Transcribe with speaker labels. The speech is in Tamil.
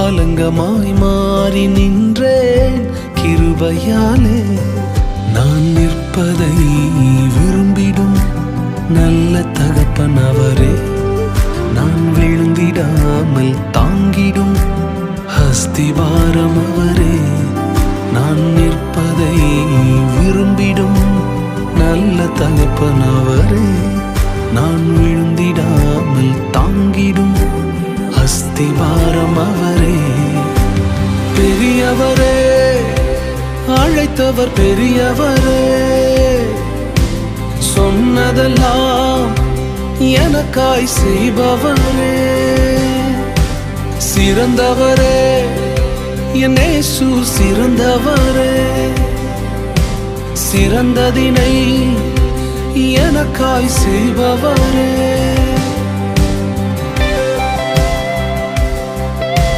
Speaker 1: அலங்கமாய் மாறி நின்றேன் கிருபையாலே. நான் நிற்பதை விரும்பிடும் நல்ல தகப்பன் அவரே. நான் விழுந்திடாமல் தாங்கிடும் அஸ்திவாரம் அவரே. நான் நிற்பதை விரும்பிடும் நல்ல தகப்பன் அவரே. நான் விழுந்திடாமல் தாங்கிடும் அஸ்திவாரம் அவரே. பெரியவரே, அழைத்தவர் பெரியவரே, சொன்னதெல்லாம் எனக்காய் செய்பவரே. சிறந்தவரே, என் இயேசு சிறந்தவரே. சிறந்ததினை எனக்காய் செய்பவரே.